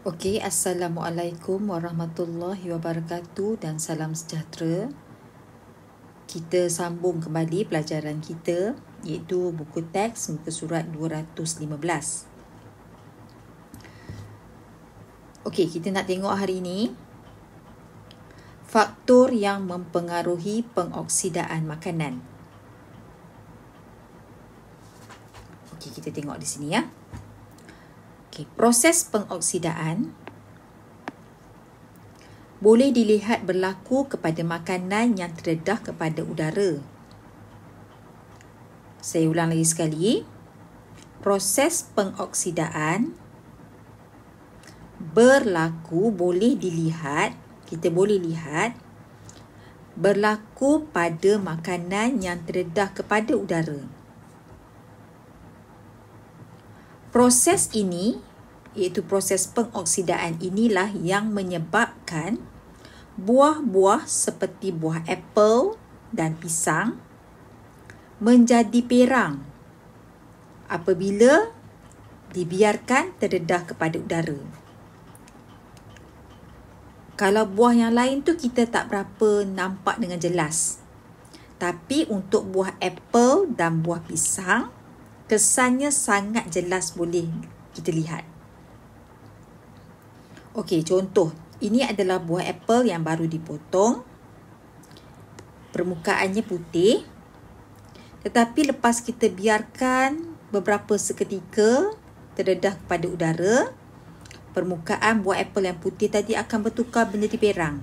Okey, Assalamualaikum warahmatullahi wabarakatuh dan salam sejahtera. Kita sambung kembali pelajaran kita iaitu buku teks muka surat 215. Okey, kita nak tengok hari ini faktor yang mempengaruhi pengoksidaan makanan. Okey, kita tengok di sini ya. Okay, proses pengoksidaan boleh dilihat berlaku kepada makanan yang terdedah kepada udara. Saya ulang lagi sekali. Proses pengoksidaan kita boleh lihat berlaku pada makanan yang terdedah kepada udara. Proses ini, iaitu proses pengoksidaan inilah yang menyebabkan buah-buah seperti buah apel dan pisang menjadi perang apabila dibiarkan terdedah kepada udara. Kalau buah yang lain tu kita tak berapa nampak dengan jelas. Tapi untuk buah apel dan buah pisang, kesannya sangat jelas boleh kita lihat. Okey, contoh. Ini adalah buah apel yang baru dipotong. Permukaannya putih. Tetapi lepas kita biarkan beberapa seketika terdedah kepada udara, permukaan buah apel yang putih tadi akan bertukar menjadi perang.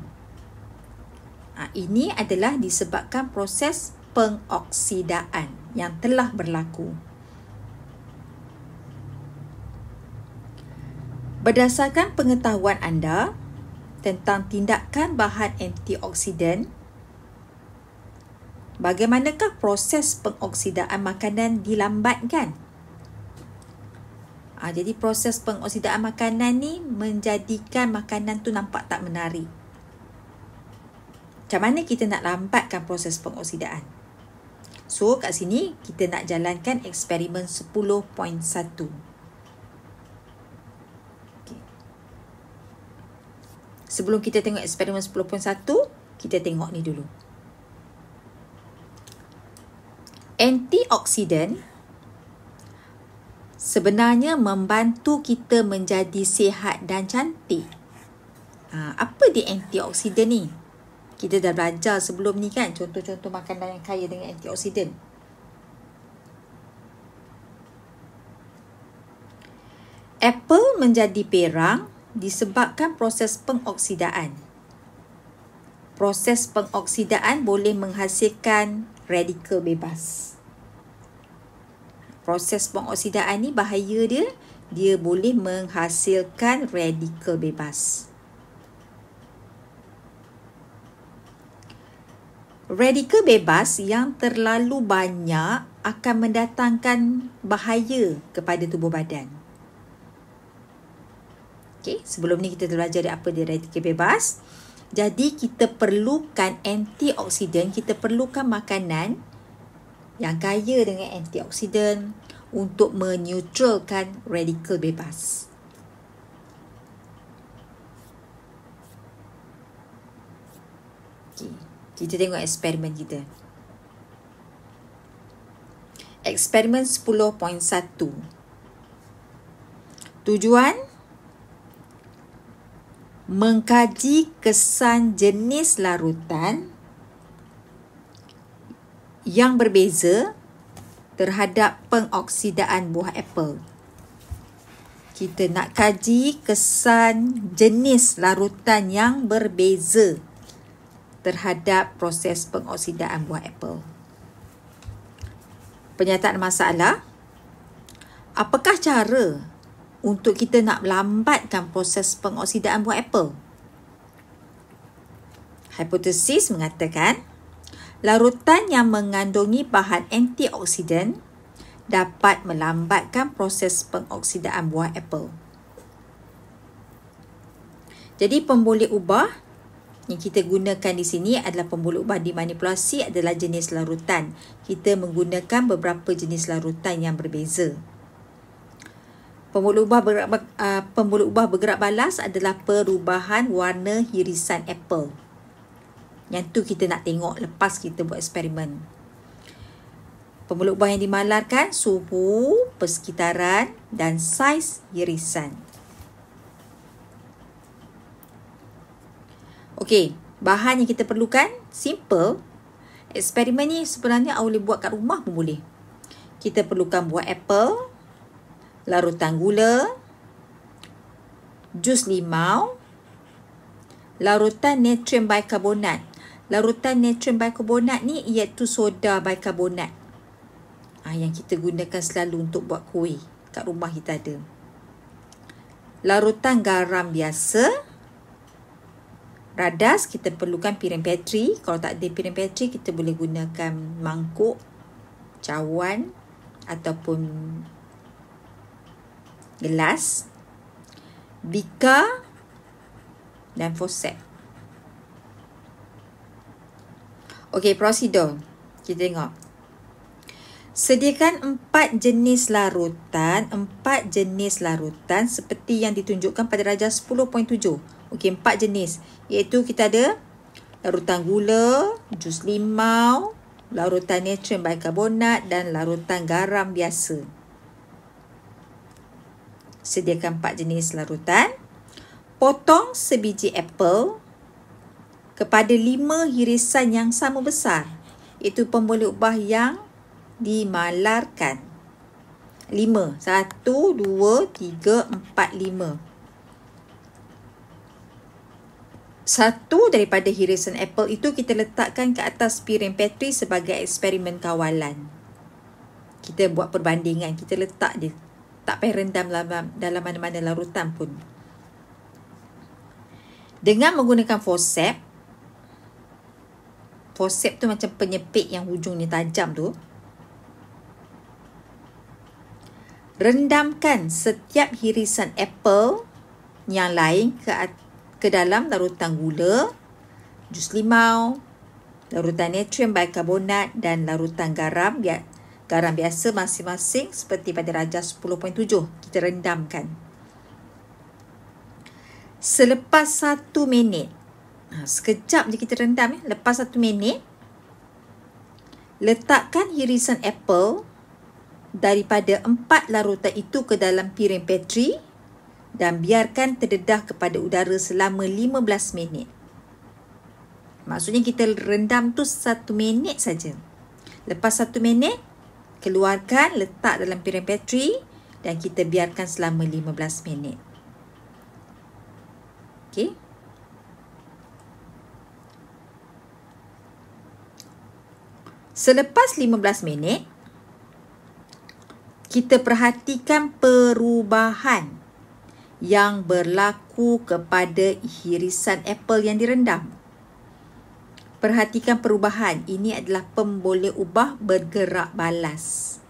Ini adalah disebabkan proses pengoksidaan yang telah berlaku. Berdasarkan pengetahuan anda tentang tindakan bahan antioksidan, bagaimanakah proses pengoksidaan makanan dilambatkan? Jadi proses pengoksidaan makanan ni menjadikan makanan tu nampak tak menarik. Macam mana kita nak lambatkan proses pengoksidaan? So kat sini kita nak jalankan eksperimen 10.1. Sebelum kita tengok eksperimen 10.1, kita tengok ni dulu. Antioksidan sebenarnya membantu kita menjadi sihat dan cantik. Apa dia antioksidan ni? Kita dah belajar sebelum ni kan, contoh-contoh makanan yang kaya dengan antioksidan. Apel menjadi perang disebabkan proses pengoksidaan. Proses pengoksidaan boleh menghasilkan radikal bebas. Proses pengoksidaan ni bahaya dia boleh menghasilkan radikal bebas. Radikal bebas yang terlalu banyak akan mendatangkan bahaya kepada tubuh badan. Okay, sebelum ni kita belajar apa dia radikal bebas. Jadi kita perlukan antioksidan, kita perlukan makanan yang kaya dengan antioksidan untuk meneutralkan radikal bebas. Okay, kita tengok eksperimen kita. Eksperimen 10.1. Tujuan mengkaji kesan jenis larutan yang berbeza terhadap pengoksidaan buah apel. Kita nak kaji kesan jenis larutan yang berbeza terhadap proses pengoksidaan buah apel. Penyataan masalah. Apakah cara untuk kita nak melambatkan proses pengoksidaan buah apel? Hipotesis mengatakan, larutan yang mengandungi bahan antioksidan dapat melambatkan proses pengoksidaan buah apel. Jadi pemboleh ubah yang kita gunakan di sini adalah pemboleh ubah dimanipulasi adalah jenis larutan. Kita menggunakan beberapa jenis larutan yang berbeza. Pembuluh ubah bergerak balas adalah perubahan warna hirisan apple. Yang tu kita nak tengok lepas kita buat eksperimen. Pembuluh ubah yang dimalarkan, suhu, persekitaran dan saiz hirisan. Okey, bahan yang kita perlukan simple. Eksperimen ni sebenarnya awak boleh buat kat rumah pun boleh. Kita perlukan buah apple, larutan gula, jus limau, larutan natrium bikarbonat. Larutan natrium bikarbonat ni iaitu soda bikarbonat. Yang kita gunakan selalu untuk buat kuih. Kat rumah kita ada. Larutan garam biasa. Radas, kita perlukan piring petri. Kalau tak ada piring petri, kita boleh gunakan mangkuk, cawan ataupun gelas, bika dan forceps. Okey, prosedur. Kita tengok. Sediakan 4 jenis larutan seperti yang ditunjukkan pada darjah 10.7. Okey, 4 jenis. Iaitu kita ada larutan gula, jus limau, larutan natrium bikarbonat dan larutan garam biasa. Sediakan 4 jenis larutan. Potong sebiji apple kepada 5 hirisan yang sama besar. Itu pembuluh ubah yang dimalarkan. 5. 1, 2, 3, 4, 5. Satu daripada hirisan apple itu kita letakkan ke atas piring petri sebagai eksperimen kawalan. Kita buat perbandingan. Kita letak dia. Tak payah rendam dalam mana-mana larutan pun. Dengan menggunakan forceps. Forceps tu macam penyepit yang hujungnya tajam tu. Rendamkan setiap hirisan apple yang lain ke dalam larutan gula, jus limau, larutan natrium bikarbonat dan larutan garam biasa masing-masing seperti pada darjah 10.7. Kita rendamkan. Selepas 1 minit. Sekejap je kita rendam. Lepas 1 minit, letakkan hirisan apple daripada 4 larutan itu ke dalam piring petri dan biarkan terdedah kepada udara selama 15 minit. Maksudnya kita rendam tu 1 minit saja. Lepas 1 minit, keluarkan, letak dalam piring petri dan kita biarkan selama 15 minit. Okey. Selepas 15 minit, kita perhatikan perubahan yang berlaku kepada hirisan apple yang direndam. Perhatikan perubahan. Ini adalah pembuluh ubah bergerak balas.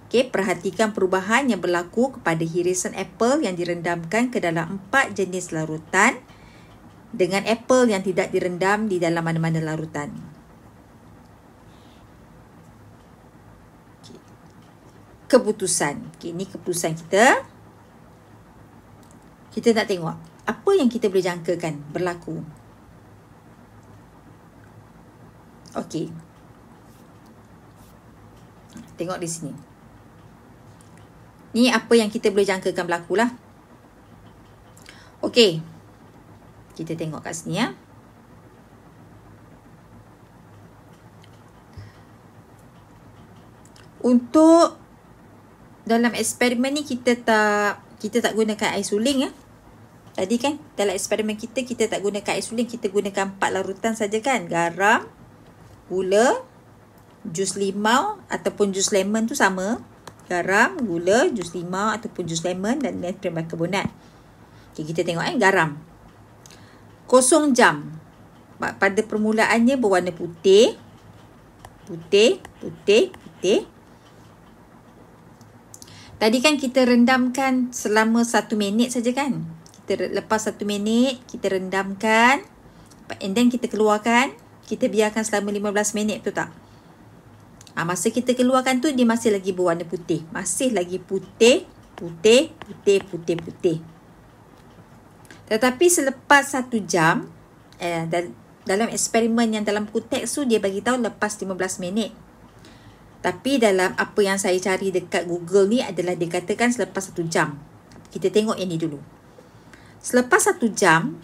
Okey, perhatikan perubahan yang berlaku kepada hirisan apple yang direndamkan ke dalam 4 jenis larutan dengan apple yang tidak direndam di dalam mana-mana larutan. Keputusan. Okay, ini keputusan kita. Kita nak tengok apa yang kita boleh jangkakan berlaku. Okey. Tengok di sini. Ni apa yang kita boleh jangkakan berlaku lah. Okey. Kita tengok kat sini ya. Untuk dalam eksperimen ni kita tak gunakan air suling ya. Tadi kan dalam eksperimen kita tak gunakan air suling, kita gunakan 4 larutan saja kan. Garam, gula, jus limau ataupun jus lemon tu sama. Garam, gula, jus limau ataupun jus lemon dan natrium bikarbonat. Okay, kita tengok garam. 0 jam. Pada permulaannya berwarna putih. Putih. Tadi kan kita rendamkan selama 1 minit saja kan. Lepas 1 minit, kita rendamkan. And then kita keluarkan. Kita biarkan selama 15 minit, betul tak? Masa kita keluarkan tu, dia masih lagi berwarna putih. Masih lagi putih. putih, putih, putih, putih. Tetapi selepas 1 jam, dalam eksperimen yang dalam buku teks tu dia bagi tahu lepas 15 minit. Tapi dalam apa yang saya cari dekat Google ni adalah dia katakan selepas 1 jam. Kita tengok yang ni dulu. Selepas 1 jam,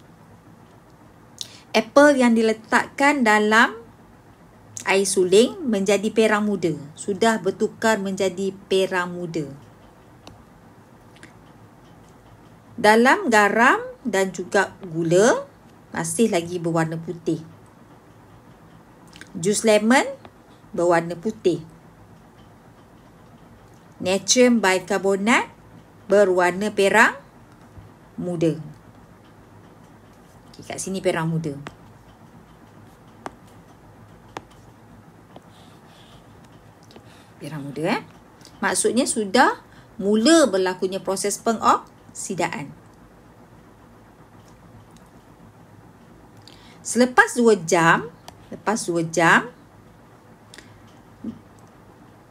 apple yang diletakkan dalam air suling menjadi perang muda. Sudah bertukar menjadi perang muda. Dalam garam dan juga gula masih lagi berwarna putih. Jus lemon berwarna putih. Natrium bicarbonate berwarna perang muda. Okay, kat sini perang muda. Perang muda maksudnya sudah mula berlakunya proses pengoksidaan. Selepas 2 jam,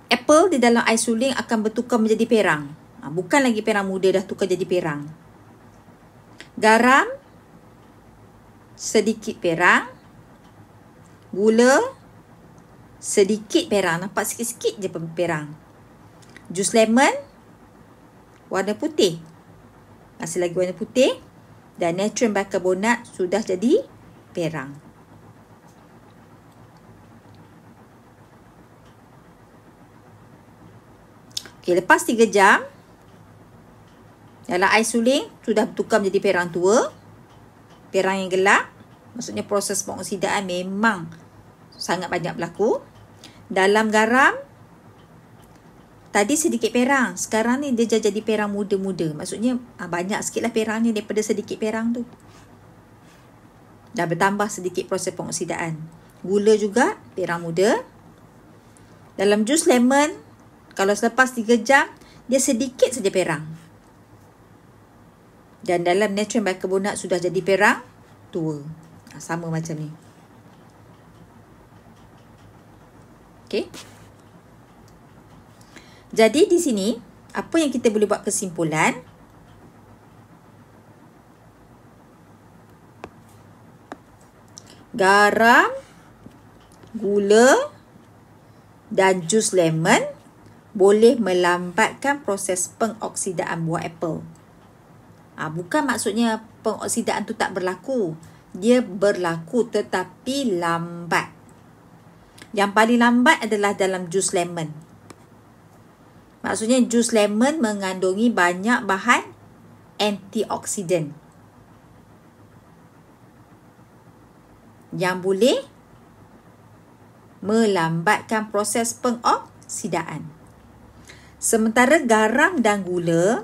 apple di dalam air suling akan bertukar menjadi perang. Bukan lagi perang muda, dah tukar jadi perang. Garam sedikit perang, gula sedikit perang, nampak sikit-sikit je perang. Jus lemon warna putih, masih lagi warna putih, dan natrium bicarbonate sudah jadi perang. Okey, lepas 3 jam dalam air suling sudah bertukar menjadi perang tua, perang yang gelap. Maksudnya proses pengoksidaan memang sangat banyak berlaku. Dalam garam tadi sedikit perang, sekarang ni dia jadi perang muda-muda. Maksudnya banyak sikitlah perangnya daripada sedikit perang tu. Dah bertambah sedikit proses pengoksidaan. Gula juga perang muda. Dalam jus lemon, kalau selepas 3 jam, dia sedikit saja perang. Dan dalam natrium bicarbonate sudah jadi perang tua. Sama macam ni. Okey. Jadi di sini, apa yang kita boleh buat kesimpulan? Garam, gula dan jus lemon boleh melambatkan proses pengoksidaan buah apple. Bukan maksudnya pengoksidaan tu tak berlaku. Dia berlaku tetapi lambat. Yang paling lambat adalah dalam jus lemon. Maksudnya jus lemon mengandungi banyak bahan antioksidan yang boleh melambatkan proses pengoksidaan. Sementara garam dan gula,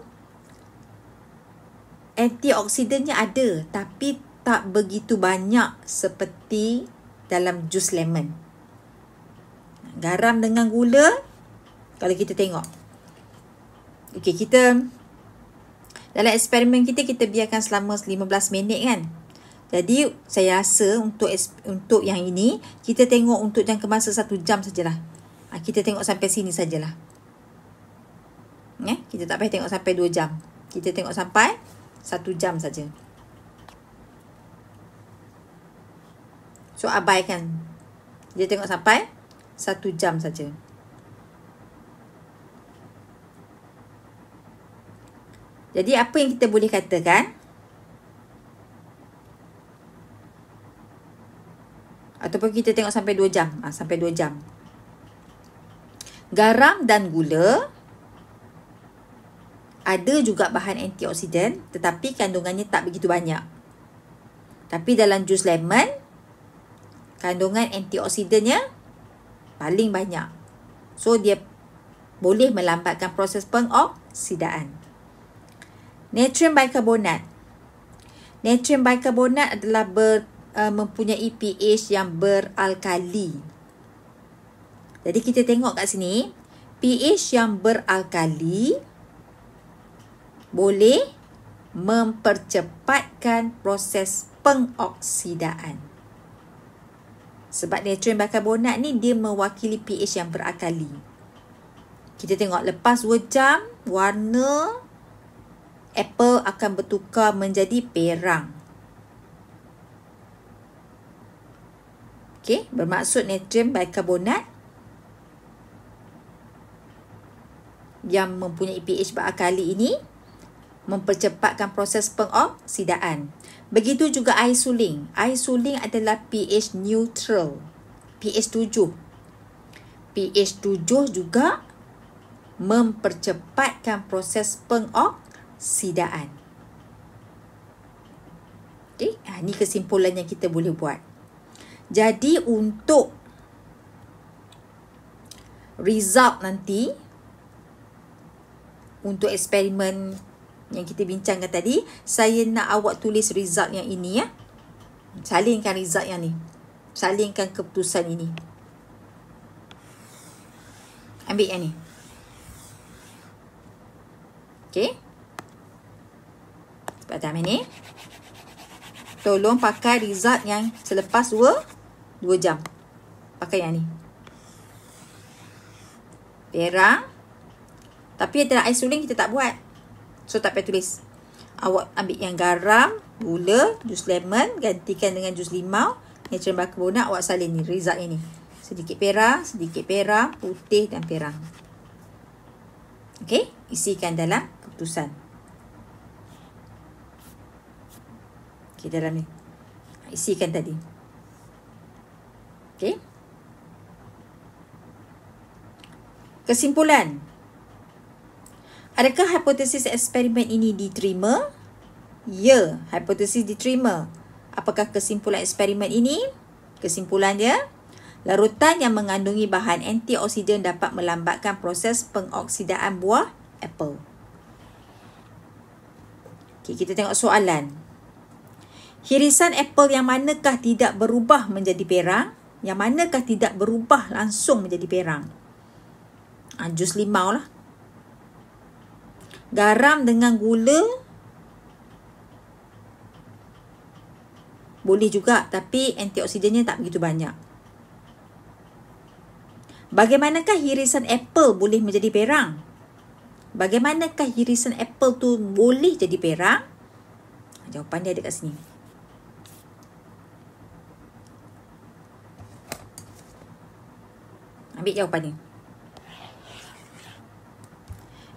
antioksidannya ada tapi tak begitu banyak seperti dalam jus lemon. Garam dengan gula, kalau kita tengok. Okey, kita dalam eksperimen kita biarkan selama 15 minit kan. Jadi saya rasa untuk yang ini kita tengok untuk jangka masa 1 jam sajalah. Kita tengok sampai sini sajalah. Kita tak payah tengok sampai 2 jam. Kita tengok sampai 1 jam saja. So abaikan. Dia tengok sampai 1 jam saja. Jadi apa yang kita boleh katakan? Ataupun kita tengok sampai 2 jam. Sampai 2 jam. Garam dan gula ada juga bahan antioksidan tetapi kandungannya tak begitu banyak. Tapi dalam jus lemon, kandungan antioksidannya paling banyak. So, dia boleh melambatkan proses pengoksidaan. Natrium bicarbonate. Natrium bicarbonate adalah mempunyai pH yang beralkali. Jadi, kita tengok kat sini, pH yang beralkali boleh mempercepatkan proses pengoksidaan. Sebab natrium bicarbonate ni dia mewakili pH yang beralkali. Kita tengok lepas 2 jam warna apple akan bertukar menjadi perang. Okey, bermaksud natrium bikarbonat yang mempunyai pH berakali ini mempercepatkan proses pengoksidaan. Begitu juga air suling. Air suling adalah pH neutral. pH 7. pH 7 juga mempercepatkan proses pengoksidaan. Okey, ini kesimpulan yang kita boleh buat. Jadi untuk result nanti, untuk eksperimen yang kita bincangkan tadi, saya nak awak tulis result yang ini ya. Salingkan result yang ni. Salingkan keputusan ini. Ambil yang ni. Okey. Sebab time ni, tolong pakai result yang selepas 2 jam. Pakai yang ni. Perang. Tapi adalah air suling kita tak buat. So tak payah tulis. Awak ambil yang garam, gula, jus lemon, gantikan dengan jus limau, natrium bikarbonat, awak salin ni result ini. Sedikit perang, putih dan perang. Okey, isikan dalam keputusan. Okey, dalam ni. Isikan tadi. Okey. Kesimpulan. Adakah hipotesis eksperimen ini diterima? Ya, hipotesis diterima. Apakah kesimpulan eksperimen ini? Kesimpulan dia, larutan yang mengandungi bahan antioksidan dapat melambatkan proses pengoksidaan buah apple. Okay, kita tengok soalan. Hirisan apple yang manakah tidak berubah menjadi perang? Yang manakah tidak berubah langsung menjadi perang? Jus limau lah. Garam dengan gula boleh juga, tapi antioksidannya tak begitu banyak. Bagaimanakah hirisan apple boleh menjadi perang? Bagaimanakah hirisan apple tu boleh jadi perang? Jawapan dia ada kat sini. Ambil jawapan ni.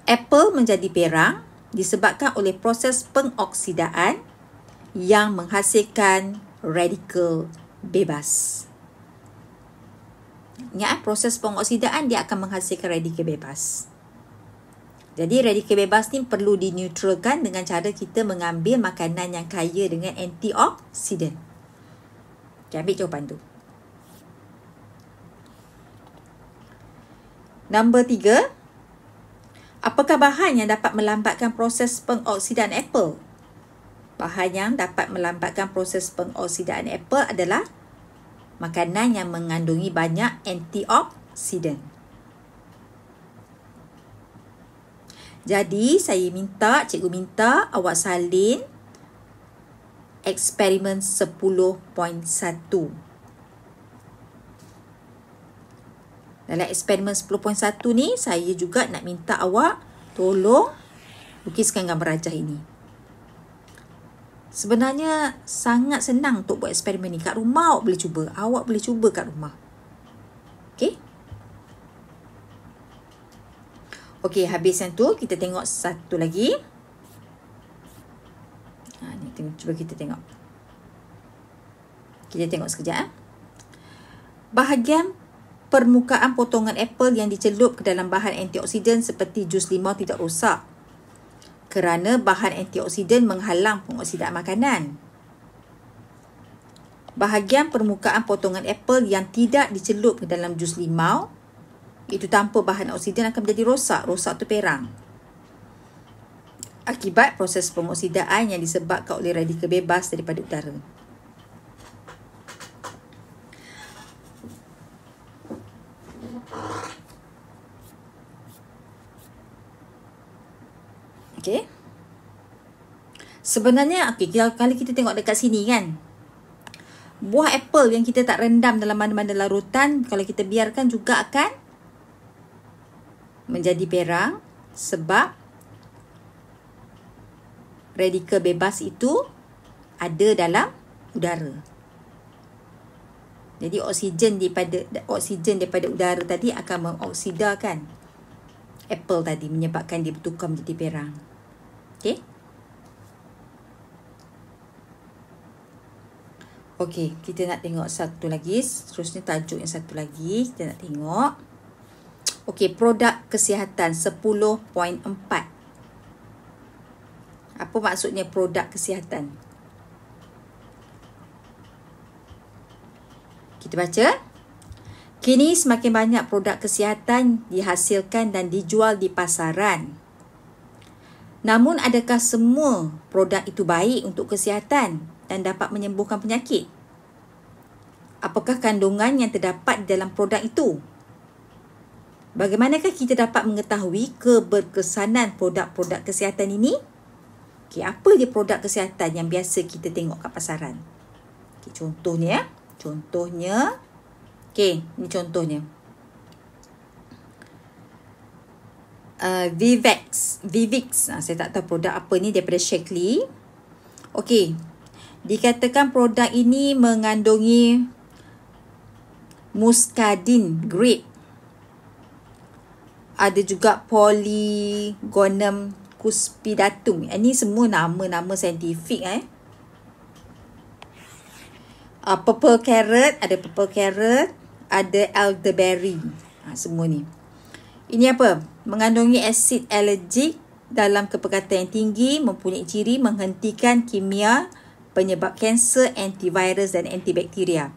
Apple menjadi perang disebabkan oleh proses pengoksidaan yang menghasilkan radikal bebas. Ingat, proses pengoksidaan dia akan menghasilkan radikal bebas. Jadi radikal bebas ni perlu dineutralkan dengan cara kita mengambil makanan yang kaya dengan antioksidan. Okay, ambil jawapan tu. Nombor 3. Apakah bahan yang dapat melambatkan proses pengoksidaan apple? Bahan yang dapat melambatkan proses pengoksidaan apple adalah makanan yang mengandungi banyak antioksidan. Jadi, cikgu minta awak salin eksperimen 10.1. Dalam eksperimen 10.1 ni, saya juga nak minta awak tolong lukiskan gambar rajah ini. Sebenarnya sangat senang untuk buat eksperimen ni. Kat rumah awak boleh cuba. Awak boleh cuba kat rumah. Okey? Okey, habis yang tu, kita tengok satu lagi. Ni, cuba kita tengok. Kita tengok sekejap. Bahagian permukaan potongan apple yang dicelup ke dalam bahan antioksidan seperti jus limau tidak rosak kerana bahan antioksidan menghalang pengoksidaan makanan. Bahagian permukaan potongan apple yang tidak dicelup ke dalam jus limau, itu tanpa bahan oksidan, akan menjadi rosak. Rosak tu perang. Akibat proses pengoksidaan yang disebabkan oleh radikal bebas daripada udara. Okey. Sebenarnya, kalau kita tengok dekat sini kan, buah apple yang kita tak rendam dalam mana-mana larutan, kalau kita biarkan juga akan menjadi perang sebab radikal bebas itu ada dalam udara. Jadi oksigen daripada udara tadi akan mengoksidakan apple tadi, menyebabkan dia bertukar menjadi perang. Okey. Okey, kita nak tengok satu lagi. Seterusnya tajuk yang satu lagi kita nak tengok. Okey, produk kesihatan 10.4. Apa maksudnya produk kesihatan? Kita baca. Kini semakin banyak produk kesihatan dihasilkan dan dijual di pasaran. Namun adakah semua produk itu baik untuk kesihatan dan dapat menyembuhkan penyakit? Apakah kandungan yang terdapat di dalam produk itu? Bagaimanakah kita dapat mengetahui keberkesanan produk-produk kesihatan ini? Okay, apa dia produk kesihatan yang biasa kita tengok kat pasaran? Okay, contohnya, okay, ni contohnya. Vivix. Saya tak tahu produk apa ni, daripada Shaklee. Okey. Dikatakan produk ini mengandungi muscadine grape. Ada juga Polygonum cuspidatum. Ini semua nama-nama saintifik purple carrot, ada elderberry. Semua ni. Ini apa? Mengandungi asid alergik dalam kepekatan yang tinggi, mempunyai ciri menghentikan kimia penyebab kanser, antivirus dan antibakteria.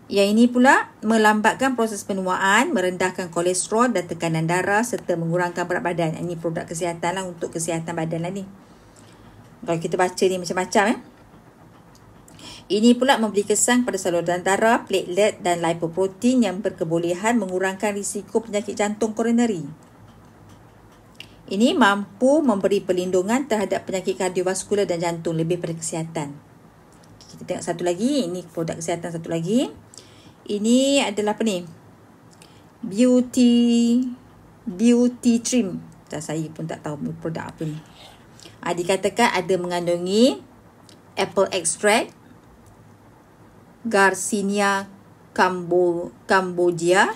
Yang ini pula melambatkan proses penuaan, merendahkan kolesterol dan tekanan darah serta mengurangkan berat badan. Ini produk kesihatan lah, untuk kesihatan badan lah ni. Kalau kita baca ni macam-macam Ini pula memberi kesan pada saluran darah, platelet dan lipoprotein yang berkebolehan mengurangkan risiko penyakit jantung koronari. Ini mampu memberi perlindungan terhadap penyakit kardiovaskular dan jantung, lebih pada kesihatan. Kita tengok satu lagi. Ini produk kesihatan satu lagi. Ini adalah apa ni? Beauty Trim. Saya pun tak tahu produk apa ni. Dikatakan ada mengandungi apple extract, Garcinia cambogia,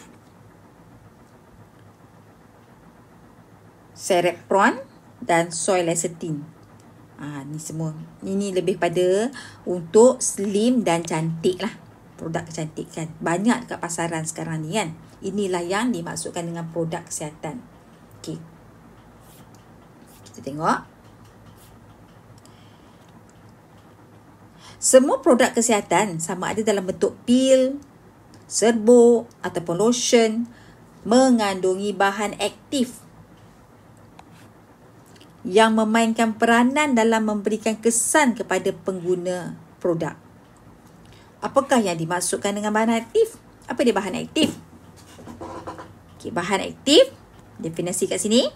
cerebron dan soy lecithin. Ni semua. Ini lebih pada untuk slim dan cantik lah. Produk kecantikan. Banyak dekat pasaran sekarang ni kan. Inilah yang dimaksudkan dengan produk kesihatan. Okey. Kita tengok. Semua produk kesihatan sama ada dalam bentuk pil, serbuk ataupun lotion mengandungi bahan aktif yang memainkan peranan dalam memberikan kesan kepada pengguna produk. Apakah yang dimaksudkan dengan bahan aktif? Apa dia bahan aktif? Okay, bahan aktif, definisi kat sini,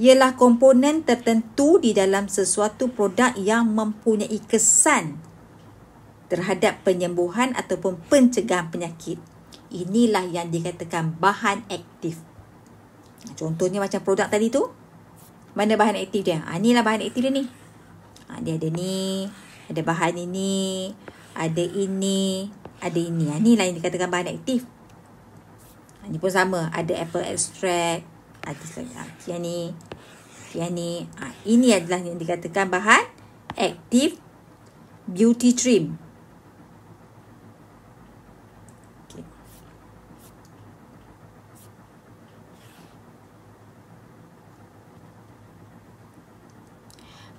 ialah komponen tertentu di dalam sesuatu produk yang mempunyai kesan terhadap penyembuhan ataupun pencegahan penyakit. Inilah yang dikatakan bahan aktif. Contohnya macam produk tadi tu. Mana bahan aktif dia? Inilah bahan aktif dia ni. Dia ada ni, ada bahan ini, ada ini, ada ini. Inilah yang dikatakan bahan aktif. Ini pun sama. Ada apple extract, ada yang ni, yang ni. Ini adalah yang dikatakan bahan aktif beauty trim.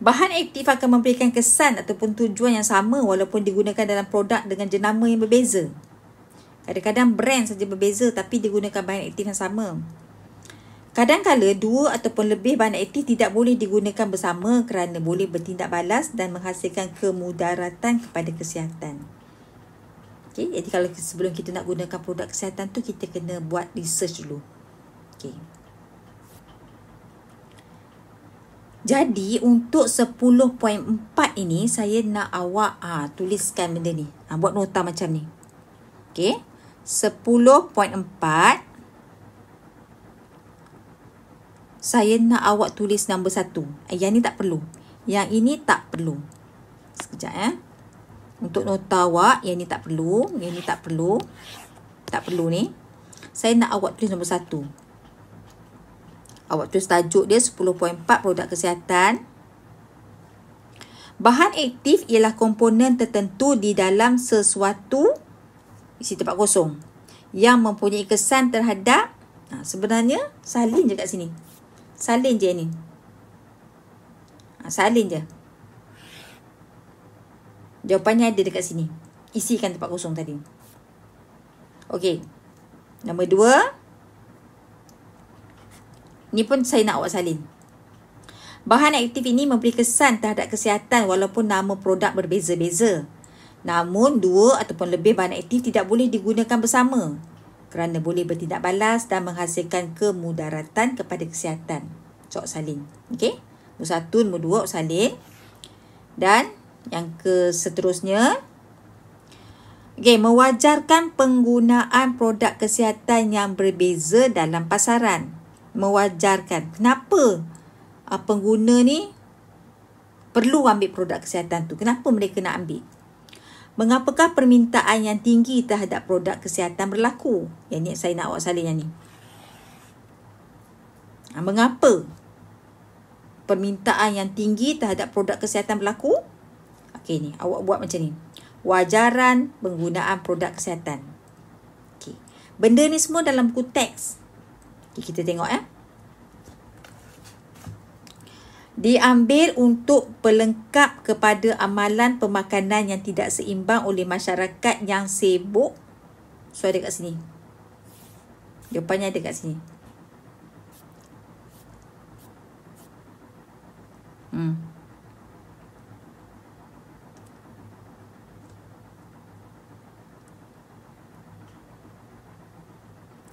Bahan aktif akan memberikan kesan ataupun tujuan yang sama walaupun digunakan dalam produk dengan jenama yang berbeza. Kadang-kadang brand saja berbeza tapi digunakan bahan aktif yang sama. Kadang-kala dua ataupun lebih bahan aktif tidak boleh digunakan bersama kerana boleh bertindak balas dan menghasilkan kemudaratan kepada kesihatan. Okay, jadi kalau sebelum kita nak gunakan produk kesihatan tu, kita kena buat research dulu. Okay. Jadi untuk 10.4 ini saya nak awak tuliskan benda ni. Buat nota macam ni. Okey. 10.4 saya nak awak tulis nombor 1. Yang ni tak perlu. Yang ini tak perlu. Sekejap Untuk nota awak, yang ni tak perlu. Yang ni tak perlu. Tak perlu ni. Saya nak awak tulis nombor 1. Awak tulis tajuk dia 10.4 produk kesihatan. Bahan aktif ialah komponen tertentu di dalam sesuatu, isi tempat kosong, yang mempunyai kesan terhadap, sebenarnya salin je kat sini. Salin je ni. Salin je. Jawapannya ada dekat sini. Isikan tempat kosong tadi. Okey. Nombor 2. Ni pun saya nak awak salin. Bahan aktif ini memberi kesan terhadap kesihatan walaupun nama produk berbeza-beza. Namun, 2 ataupun lebih bahan aktif tidak boleh digunakan bersama kerana boleh bertindak balas dan menghasilkan kemudaratan kepada kesihatan. So, salin. Okey. Nombor 1, nombor 2, salin. Dan yang seterusnya, okey, mewajarkan penggunaan produk kesihatan yang berbeza dalam pasaran. Mewajarkan. Kenapa pengguna ni perlu ambil produk kesihatan tu? Kenapa mereka nak ambil? Mengapakah permintaan yang tinggi terhadap produk kesihatan berlaku? Yang ni saya nak awak salin yang ni. Mengapa permintaan yang tinggi terhadap produk kesihatan berlaku? Okey ni, awak buat macam ni. Wajaran penggunaan produk kesihatan. Okey. Benda ni semua dalam buku teks. Okay, kita tengok Diambil untuk pelengkap kepada amalan pemakanan yang tidak seimbang oleh masyarakat yang sibuk. So, ada kat sini. Jawapannya ada kat sini.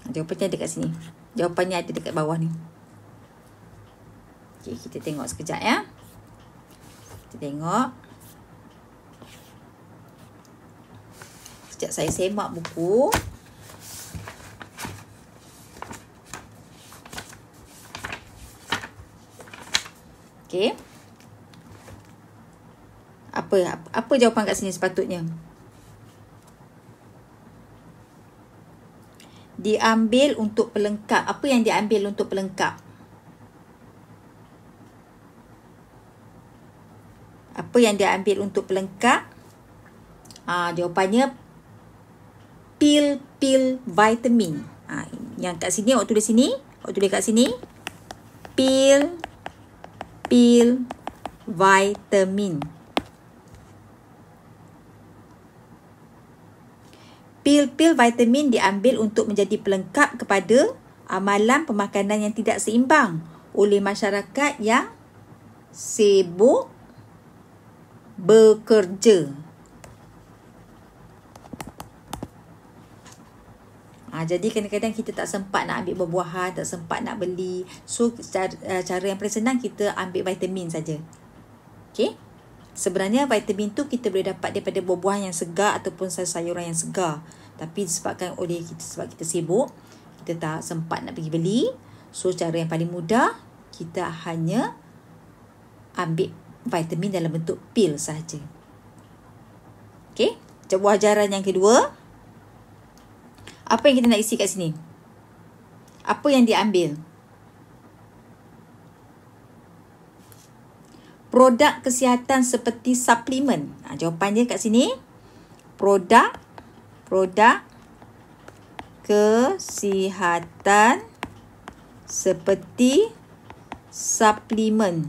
Jawapannya ada kat sini. Jawapannya ada dekat bawah ni. Okey, kita tengok sekejap Kita tengok. Sekejap saya semak buku. Okey. Apa jawapan kat sini sepatutnya? Diambil untuk pelengkap. Apa yang diambil untuk pelengkap? Apa yang diambil untuk pelengkap? Jawapannya pil vitamin. Yang kat sini awak tulis sini. Awak tulis kat sini. Pil vitamin. Pil vitamin diambil untuk menjadi pelengkap kepada amalan pemakanan yang tidak seimbang oleh masyarakat yang sibuk bekerja. Jadi kadang-kadang kita tak sempat nak ambil buah-buahan, tak sempat nak beli. So, cara yang paling senang kita ambil vitamin saja. Okey? Sebenarnya vitamin tu kita boleh dapat daripada buah-buahan yang segar ataupun sayur-sayuran yang segar. Tapi disebabkan oleh kita, sebab kita sibuk, kita tak sempat nak pergi beli. So, cara yang paling mudah, kita hanya ambil vitamin dalam bentuk pil sahaja. Okey? Buah ajaran yang kedua. Apa yang kita nak isi kat sini? Apa yang diambil? Produk kesihatan seperti suplemen. Jawapan dia kat sini. Produk kesihatan seperti suplemen.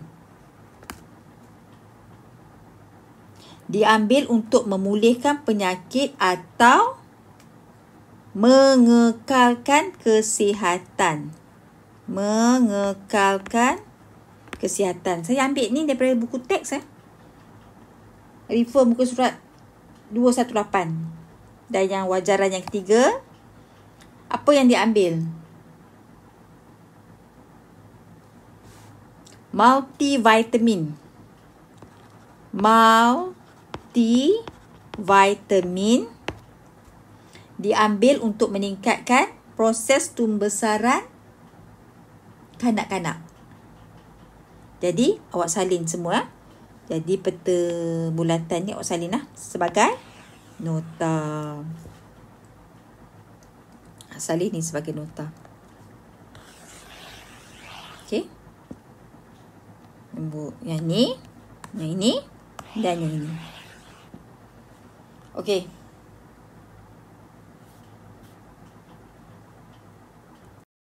Diambil untuk memulihkan penyakit atau mengekalkan kesihatan. Mengekalkan kesihatan. Saya ambil ni daripada buku teks. Refer muka surat 218. Dan yang wajaran yang ketiga. Apa yang diambil? Multivitamin. Multivitamin diambil untuk meningkatkan proses pembesaran kanak-kanak. Jadi awak salin semua. Jadi peta bulatan ni awak salin lah sebagai nota. Salin ni sebagai nota. Okey. Yang ni, yang ini dan yang ini. Okey.